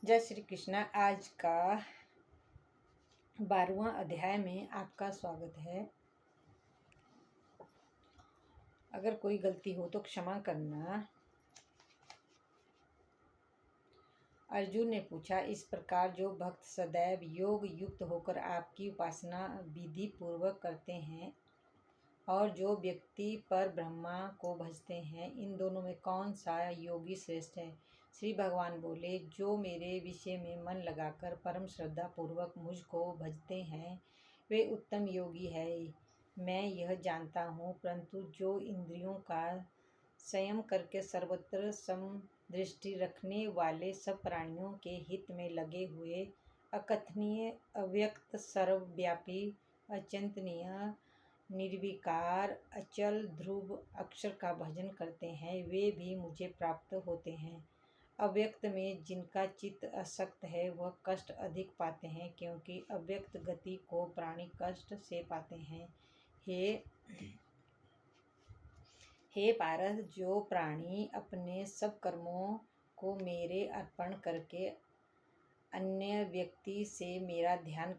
जय श्री कृष्णा। आज का 12वां अध्याय में आपका स्वागत है। अगर कोई गलती हो तो क्षमा करना। अर्जुन ने पूछा, इस प्रकार जो भक्त सदैव योग युक्त होकर आपकी उपासना विधि पूर्वक करते हैं और जो व्यक्ति पर ब्रह्मा को भजते हैं, इन दोनों में कौन सा योगी श्रेष्ठ है? श्री भगवान बोले, जो मेरे विषय में मन लगाकर परम श्रद्धा पूर्वक मुझको भजते हैं वे उत्तम योगी है। मैं यह जानता हूँ, परंतु जो इंद्रियों का संयम करके सर्वत्र समदृष्टि रखने वाले सब प्राणियों के हित में लगे हुए अकथनीय, अव्यक्त, सर्वव्यापी, अचिंतनीय, निर्विकार, अचल, ध्रुव अक्षर का भजन करते हैं, वे भी मुझे प्राप्त होते हैं। अव्यक्त में जिनका चित्त असक्त है वह कष्ट अधिक पाते हैं, क्योंकि अव्यक्त गति को प्राणी कष्ट से पाते हैं। हे पारस, जो प्राणी अपने सब कर्मों को मेरे अर्पण करके अन्य व्यक्ति से मेरा ध्यान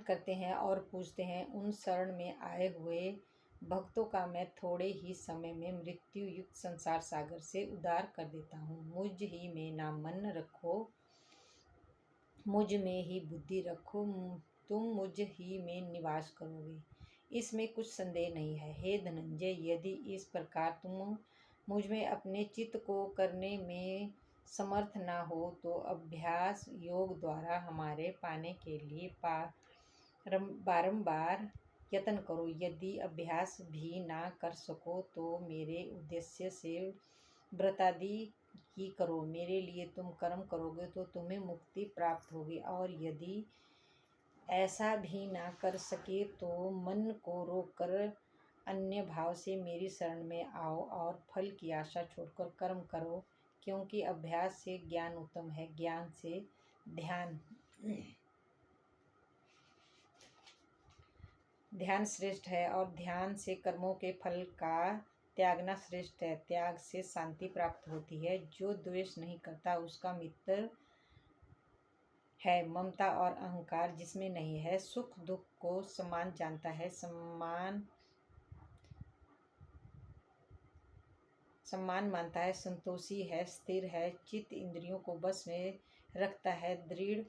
करते हैं और पूजते हैं, उन शरण में आए हुए भक्तों का मैं थोड़े ही समय में मृत्यु युक्त संसार सागर से उद्धार कर देता हूँ। मुझ ही में ना मन रखो, मुझ में ही बुद्धि रखो, तुम मुझ ही में निवास करोगे, इसमें कुछ संदेह नहीं है। हे धनंजय, यदि इस प्रकार तुम मुझ में अपने चित्त को करने में समर्थ ना हो तो अभ्यास योग द्वारा हमारे पाने के लिए बारंबार यत्न करो। यदि अभ्यास भी ना कर सको तो मेरे उद्देश्य से व्रतादि ही करो। मेरे लिए तुम कर्म करोगे तो तुम्हें मुक्ति प्राप्त होगी, और यदि ऐसा भी ना कर सके तो मन को रोककर अन्य भाव से मेरी शरण में आओ और फल की आशा छोड़कर कर्म करो, क्योंकि अभ्यास से ज्ञान उत्तम है, ज्ञान से ध्यान श्रेष्ठ है, और ध्यान से कर्मों के फल का त्यागना श्रेष्ठ है। त्याग से शांति प्राप्त होती है। जो द्वेष नहीं करता उसका मित्र है। ममता और अहंकार जिसमें नहीं है, सुख दुख को समान जानता है, सम्मान मानता है, संतोषी है, स्थिर है, चित्त इंद्रियों को बस में रखता है, दृढ़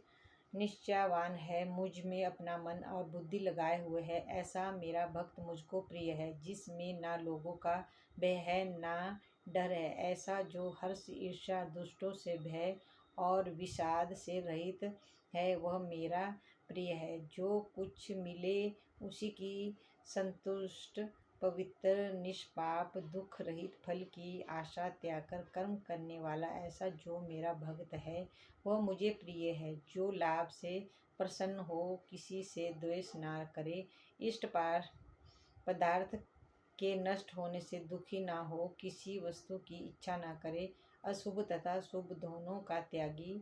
निश्चयवान है, मुझ में अपना मन और बुद्धि लगाए हुए है, ऐसा मेरा भक्त मुझको प्रिय है। जिसमें ना लोगों का भय है ना डर है, ऐसा जो हर्ष, ईर्ष्या, दुष्टों से भय और विषाद से रहित है, वह मेरा प्रिय है। जो कुछ मिले उसी की संतुष्ट, पवित्र, निष्पाप, दुख रहित, फल की आशा त्याग कर कर्म करने वाला, ऐसा जो मेरा भक्त है वह मुझे प्रिय है। जो लाभ से प्रसन्न हो, किसी से द्वेष ना करे, इष्ट पदार्थ के नष्ट होने से दुखी ना हो, किसी वस्तु की इच्छा ना करे, अशुभ तथा शुभ दोनों का त्यागी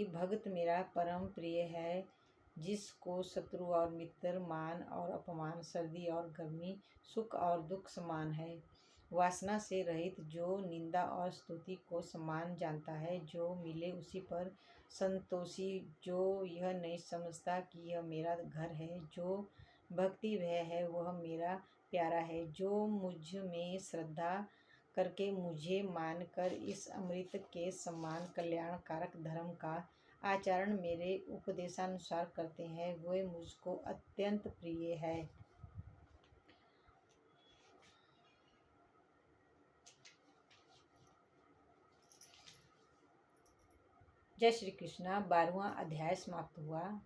भक्त मेरा परम प्रिय है। जिसको शत्रु और मित्र, मान और अपमान, सर्दी और गर्मी, सुख और दुख समान है, वासना से रहित, जो निंदा और स्तुति को समान जानता है, जो मिले उसी पर संतोषी, जो यह नहीं समझता कि यह मेरा घर है, जो भक्ति भय है वह मेरा प्यारा है, जो मुझ में श्रद्धा करके मुझे मानकर इस अमृत के समान कल्याणकारक धर्म का आचरण मेरे उपदेशानुसार करते हैं, वे मुझको अत्यंत प्रिय है। जय श्री कृष्णा। 12वां अध्याय समाप्त हुआ।